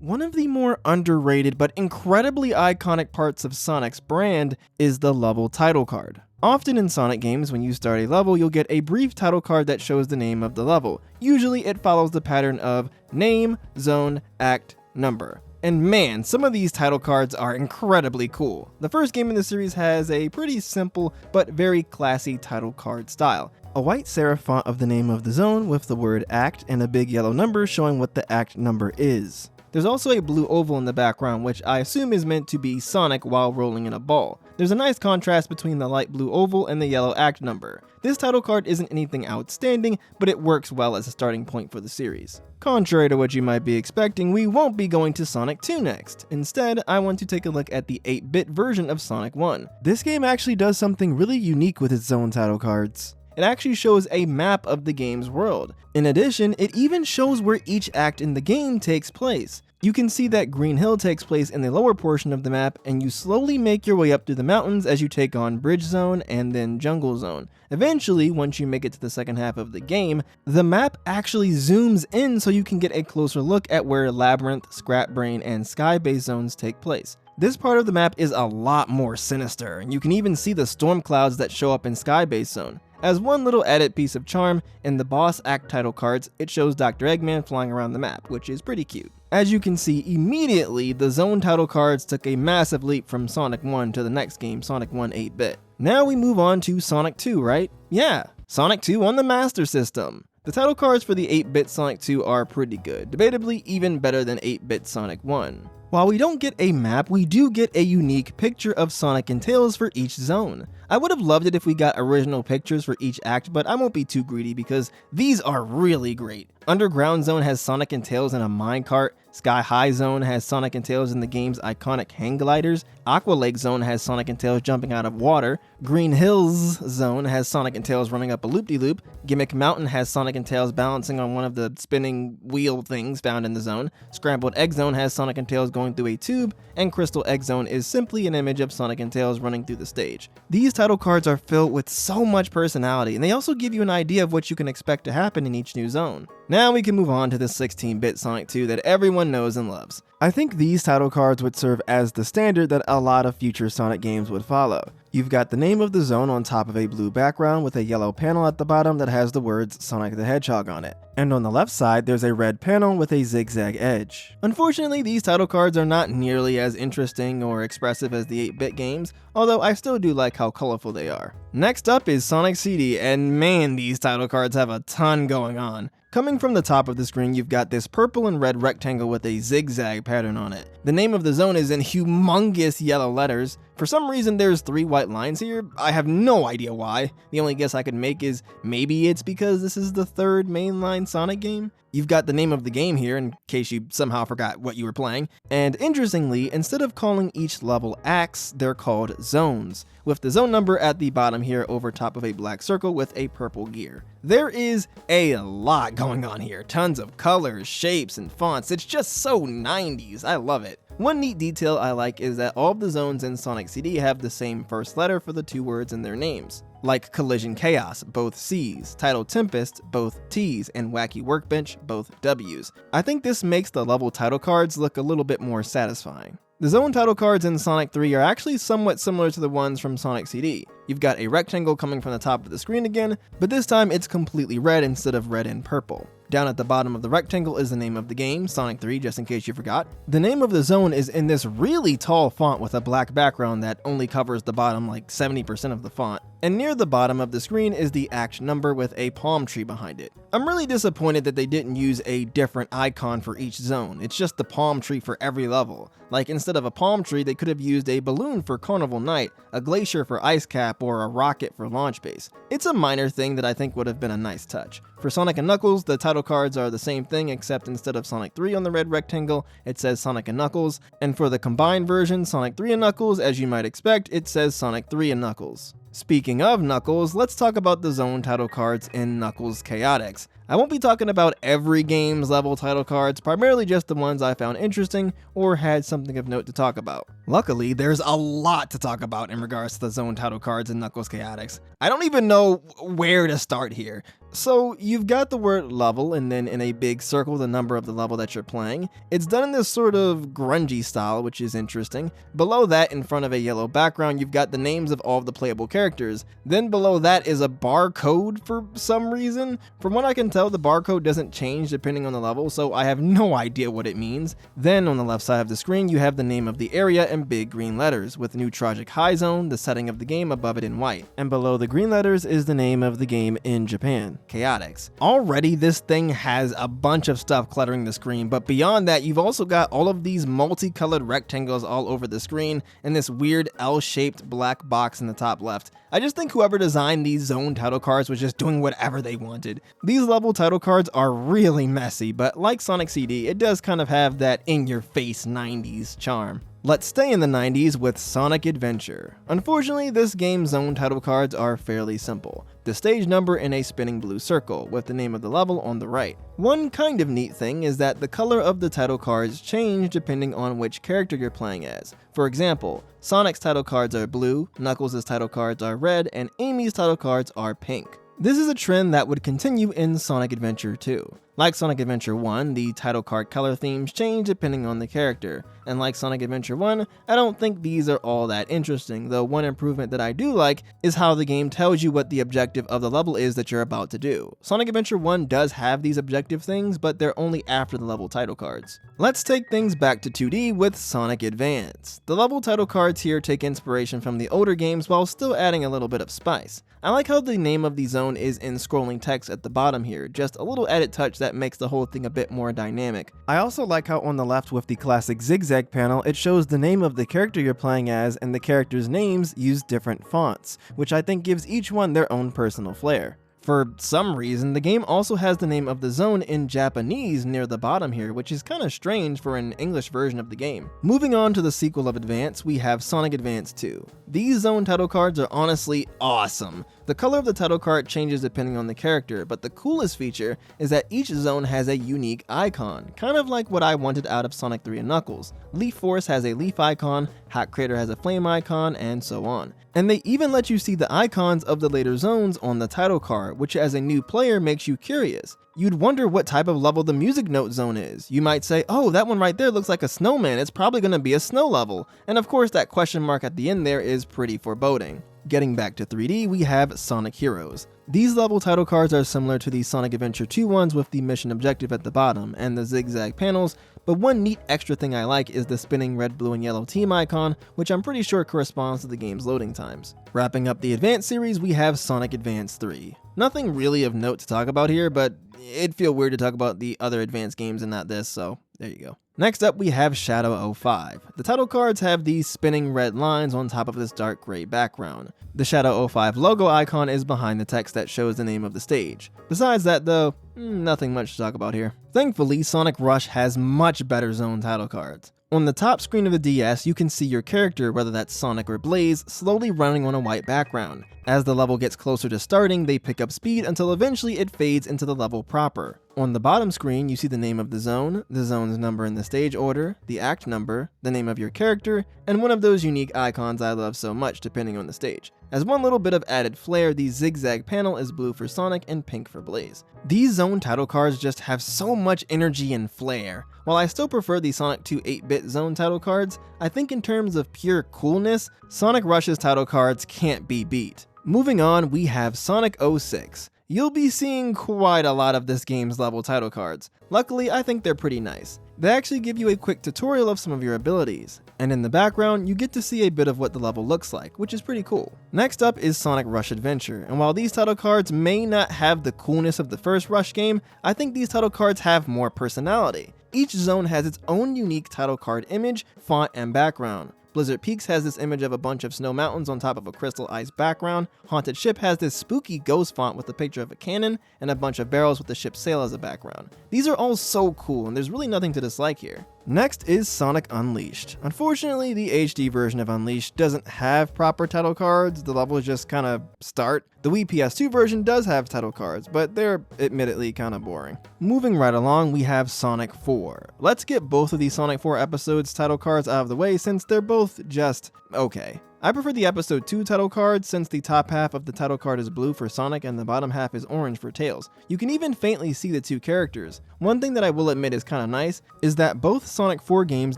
One of the more underrated but incredibly iconic parts of Sonic's brand is the level title card. Often in Sonic games, when you start a level, you'll get a brief title card that shows the name of the level. Usually it follows the pattern of name, zone, act, number. And man, some of these title cards are incredibly cool. The first game in the series has a pretty simple but very classy title card style. A white serif font of the name of the zone with the word act and a big yellow number showing what the act number is. There's also a blue oval in the background, which I assume is meant to be Sonic while rolling in a ball. There's a nice contrast between the light blue oval and the yellow act number. This title card isn't anything outstanding, but it works well as a starting point for the series. Contrary to what you might be expecting, we won't be going to Sonic 2 next. Instead, I want to take a look at the 8-bit version of Sonic 1. This game actually does something really unique with its zone title cards. It actually shows a map of the game's world. In addition, it even shows where each act in the game takes place. You can see that Green Hill takes place in the lower portion of the map, and you slowly make your way up through the mountains as you take on Bridge Zone and then Jungle Zone. Eventually, once you make it to the second half of the game, the map actually zooms in so you can get a closer look at where Labyrinth, Scrap Brain, and Sky Base zones take place. This part of the map is a lot more sinister, and you can even see the storm clouds that show up in Sky Base Zone. As one little added piece of charm, in the boss act title cards, it shows Dr. Eggman flying around the map, which is pretty cute. As you can see, immediately, the zone title cards took a massive leap from Sonic 1 to the next game, Sonic 1 8-bit. Now we move on to Sonic 2, right? Yeah, Sonic 2 on the Master System. The title cards for the 8-bit Sonic 2 are pretty good, debatably even better than 8-bit Sonic 1. While we don't get a map, we do get a unique picture of Sonic and Tails for each zone. I would have loved it if we got original pictures for each act, but I won't be too greedy because these are really great. Underground Zone has Sonic and Tails in a minecart, Sky High Zone has Sonic and Tails in the game's iconic hang gliders, Aqua Lake Zone has Sonic and Tails jumping out of water, Green Hills Zone has Sonic and Tails running up a loop-de-loop, Gimmick Mountain has Sonic and Tails balancing on one of the spinning wheel things found in the zone, Scrambled Egg Zone has Sonic and Tails going through a tube, and Crystal Egg Zone is simply an image of Sonic and Tails running through the stage. These title cards are filled with so much personality, and they also give you an idea of what you can expect to happen in each new zone. Now we can move on to the 16-bit Sonic 2 that everyone knows and loves. I think these title cards would serve as the standard that a lot of future Sonic games would follow. You've got the name of the zone on top of a blue background with a yellow panel at the bottom that has the words Sonic the Hedgehog on it. And on the left side, there's a red panel with a zigzag edge. Unfortunately, these title cards are not nearly as interesting or expressive as the 8-bit games, although I still do like how colorful they are. Next up is Sonic CD, and man, these title cards have a ton going on. Coming from the top of the screen, you've got this purple and red rectangle with a zigzag pattern on it. The name of the zone is in humongous yellow letters. For some reason, there's 3 white lines here. I have no idea why. The only guess I could make is maybe it's because this is the 3rd mainline Sonic game. You've got the name of the game here in case you somehow forgot what you were playing. And interestingly, instead of calling each level acts, they're called zones, with the zone number at the bottom here over top of a black circle with a purple gear. There is a lot going on here. Tons of colors, shapes, and fonts. It's just so 90s. I love it. One neat detail I like is that all of the zones in Sonic CD have the same first letter for the 2 words in their names. Like Collision Chaos, both C's, Title Tempest, both T's, and Wacky Workbench, both W's. I think this makes the level title cards look a little bit more satisfying. The zone title cards in Sonic 3 are actually somewhat similar to the ones from Sonic CD. You've got a rectangle coming from the top of the screen again, but this time it's completely red instead of red and purple. Down at the bottom of the rectangle is the name of the game, Sonic 3, just in case you forgot. The name of the zone is in this really tall font with a black background that only covers the bottom like 70% of the font. And near the bottom of the screen is the act number with a palm tree behind it. I'm really disappointed that they didn't use a different icon for each zone. It's just the palm tree for every level. Like instead of a palm tree, they could have used a balloon for Carnival Night, a glacier for Ice Cap, or a rocket for Launch Base. It's a minor thing that I think would have been a nice touch. For Sonic and Knuckles, the title cards are the same thing, except instead of Sonic 3 on the red rectangle, it says Sonic and Knuckles, and for the combined version, Sonic 3 and Knuckles, as you might expect, it says Sonic 3 and Knuckles. Speaking of Knuckles, let's talk about the zone title cards in Knuckles Chaotix. I won't be talking about every game's level title cards, primarily just the ones I found interesting or had something of note to talk about. Luckily, there's a lot to talk about in regards to the zone title cards in Knuckles Chaotix. I don't even know where to start here. So you've got the word level and then in a big circle the number of the level that you're playing. It's done in this sort of grungy style, which is interesting. Below that, in front of a yellow background, you've got the names of all of the playable characters. Then below that is a barcode for some reason. From what I can tell, the barcode doesn't change depending on the level, so I have no idea what it means. Then on the left side of the screen, you have the name of the area in big green letters, with New Tragic High Zone, the setting of the game above it in white. And below the green letters is the name of the game in Japan. Chaotix. Already this thing has a bunch of stuff cluttering the screen, but beyond that you've also got all of these multicolored rectangles all over the screen and this weird L-shaped black box in the top left. I just think whoever designed these zone title cards was just doing whatever they wanted. These level title cards are really messy, but like Sonic CD, it does kind of have that in-your-face 90s charm. Let's stay in the 90s with Sonic Adventure. Unfortunately, this game's zone title cards are fairly simple. The stage number in a spinning blue circle, with the name of the level on the right. One kind of neat thing is that the color of the title cards change depending on which character you're playing as. For example, Sonic's title cards are blue, Knuckles' title cards are red, and Amy's title cards are pink. This is a trend that would continue in Sonic Adventure 2. Like Sonic Adventure 1, the title card color themes change depending on the character, and like Sonic Adventure 1, I don't think these are all that interesting, though one improvement that I do like is how the game tells you what the objective of the level is that you're about to do. Sonic Adventure 1 does have these objective things, but they're only after the level title cards. Let's take things back to 2D with Sonic Advance. The level title cards here take inspiration from the older games while still adding a little bit of spice. I like how the name of the zone is in scrolling text at the bottom here, just a little added touch that makes the whole thing a bit more dynamic. I also like how on the left with the classic zigzag panel, it shows the name of the character you're playing as and the characters' names use different fonts, which I think gives each one their own personal flair. For some reason, the game also has the name of the zone in Japanese near the bottom here, which is kinda strange for an English version of the game. Moving on to the sequel of Advance, we have Sonic Advance 2. These zone title cards are honestly awesome. The color of the title card changes depending on the character, but the coolest feature is that each zone has a unique icon, kind of like what I wanted out of Sonic 3 and Knuckles. Leaf Force has a leaf icon, Hat Crater has a flame icon, and so on. And they even let you see the icons of the later zones on the title card, which as a new player makes you curious. You'd wonder what type of level the music note zone is. You might say, oh, that one right there looks like a snowman, it's probably going to be a snow level. And of course that question mark at the end there is pretty foreboding. Getting back to 3D, we have Sonic Heroes. These level title cards are similar to the Sonic Adventure 2 ones with the mission objective at the bottom and the zigzag panels, but one neat extra thing I like is the spinning red, blue, and yellow team icon, which I'm pretty sure corresponds to the game's loading times. Wrapping up the Advance series, we have Sonic Advance 3. Nothing really of note to talk about here, but it'd feel weird to talk about the other Advance games and not this, so there you go. Next up, we have Shadow 05. The title cards have these spinning red lines on top of this dark gray background. The Shadow 05 logo icon is behind the text that shows the name of the stage. Besides that though, nothing much to talk about here. Thankfully, Sonic Rush has much better zone title cards. On the top screen of the DS, you can see your character, whether that's Sonic or Blaze, slowly running on a white background. As the level gets closer to starting, they pick up speed until eventually it fades into the level proper. On the bottom screen, you see the name of the zone's number in the stage order, the act number, the name of your character, and one of those unique icons I love so much depending on the stage. As one little bit of added flair, the zigzag panel is blue for Sonic and pink for Blaze. These zone title cards just have so much energy and flair. While I still prefer the Sonic 2 8-bit zone title cards, I think in terms of pure coolness, Sonic Rush's title cards can't be beat. Moving on, we have Sonic 06. You'll be seeing quite a lot of this game's level title cards. Luckily, I think they're pretty nice. They actually give you a quick tutorial of some of your abilities, and in the background, you get to see a bit of what the level looks like, which is pretty cool. Next up is Sonic Rush Adventure, and while these title cards may not have the coolness of the first Rush game, I think these title cards have more personality. Each zone has its own unique title card image, font, and background. Blizzard Peaks has this image of a bunch of snow mountains on top of a crystal ice background. Haunted Ship has this spooky ghost font with a picture of a cannon and a bunch of barrels with the ship's sail as a background. These are all so cool and there's really nothing to dislike here. Next is Sonic Unleashed. Unfortunately, the HD version of Unleashed doesn't have proper title cards, the levels just kinda start. The Wii PS2 version does have title cards, but they're admittedly kinda boring. Moving right along, we have Sonic 4. Let's get both of these Sonic 4 episodes title cards out of the way since they're both just okay. I prefer the episode 2 title card since the top half of the title card is blue for Sonic and the bottom half is orange for Tails. You can even faintly see the two characters. One thing that I will admit is kinda nice is that both Sonic 4 games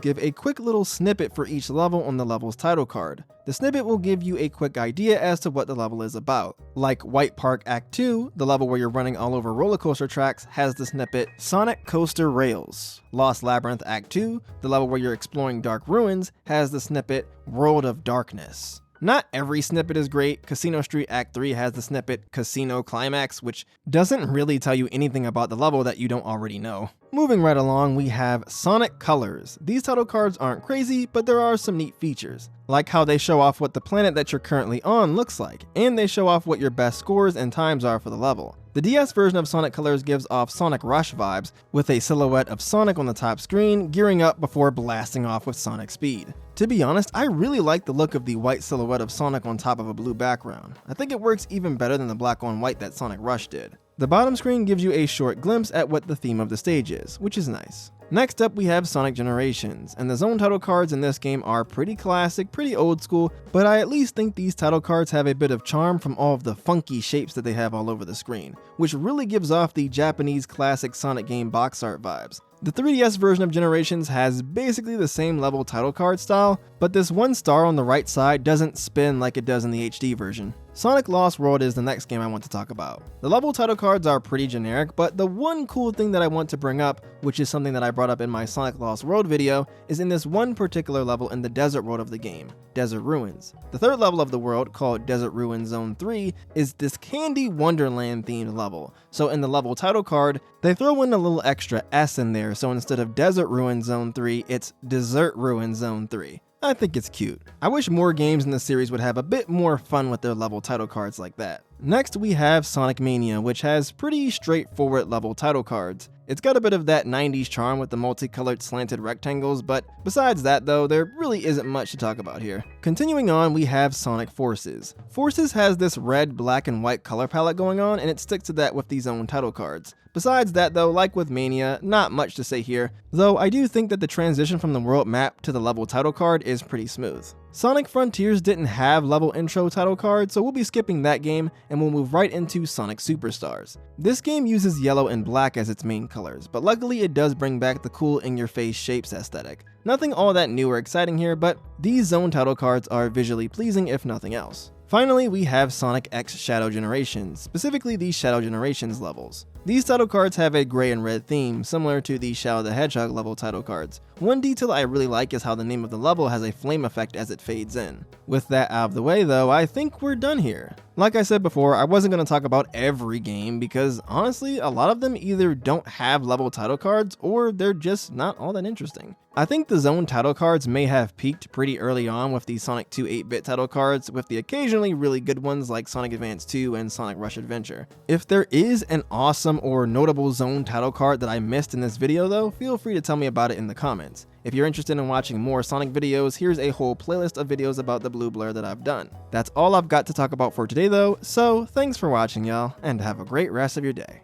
give a quick little snippet for each level on the level's title card. The snippet will give you a quick idea as to what the level is about. Like White Park Act 2, the level where you're running all over roller coaster tracks, has the snippet Sonic Coaster Rails. Lost Labyrinth Act 2, the level where you're exploring dark ruins, has the snippet World of Darkness. Not every snippet is great. Casino Street Act 3 has the snippet Casino Climax, which doesn't really tell you anything about the level that you don't already know. Moving right along, we have Sonic Colors. These title cards aren't crazy, but there are some neat features, like how they show off what the planet that you're currently on looks like, and they show off what your best scores and times are for the level. The DS version of Sonic Colors gives off Sonic Rush vibes, with a silhouette of Sonic on the top screen, gearing up before blasting off with Sonic speed. To be honest, I really like the look of the white silhouette of Sonic on top of a blue background. I think it works even better than the black on white that Sonic Rush did. The bottom screen gives you a short glimpse at what the theme of the stage is, which is nice. Next up we have Sonic Generations, and the zone title cards in this game are pretty classic, pretty old school, but I at least think these title cards have a bit of charm from all of the funky shapes that they have all over the screen, which really gives off the Japanese classic Sonic game box art vibes. The 3DS version of Generations has basically the same level title card style, but this one star on the right side doesn't spin like it does in the HD version. Sonic Lost World is the next game I want to talk about. The level title cards are pretty generic, but the one cool thing that I want to bring up, which is something that I brought up in my Sonic Lost World video, is in this one particular level in the desert world of the game, Desert Ruins. The third level of the world, called Desert Ruins Zone 3, is this Candy Wonderland themed level. So in the level title card, they throw in a little extra S in there, so instead of Desert Ruins Zone 3, it's Dessert Ruins Zone 3. I think it's cute. I wish more games in the series would have a bit more fun with their level title cards like that. Next we have Sonic Mania, which has pretty straightforward level title cards. It's got a bit of that 90s charm with the multicolored slanted rectangles, but besides that though, there really isn't much to talk about here. Continuing on, we have Sonic Forces. Forces has this red, black, and white color palette going on, and it sticks to that with these own title cards. Besides that though, like with Mania, not much to say here, though I do think that the transition from the world map to the level title card is pretty smooth. Sonic Frontiers didn't have level intro title cards, so we'll be skipping that game and we'll move right into Sonic Superstars. This game uses yellow and black as its main colors, but luckily it does bring back the cool in-your-face shapes aesthetic. Nothing all that new or exciting here, but these zone title cards are visually pleasing if nothing else. Finally, we have Sonic X Shadow Generations, specifically the Shadow Generations levels. These title cards have a gray and red theme, similar to the Shadow the Hedgehog level title cards. One detail I really like is how the name of the level has a flame effect as it fades in. With that out of the way though, I think we're done here. Like I said before, I wasn't going to talk about every game because honestly, a lot of them either don't have level title cards or they're just not all that interesting. I think the zone title cards may have peaked pretty early on with the Sonic 2 8-bit title cards, with the occasionally really good ones like Sonic Advance 2 and Sonic Rush Adventure. If there is an awesome or notable zone title card that I missed in this video though, feel free to tell me about it in the comments. If you're interested in watching more Sonic videos, here's a whole playlist of videos about the blue blur that I've done. That's all I've got to talk about for today though, so thanks for watching y'all, and have a great rest of your day.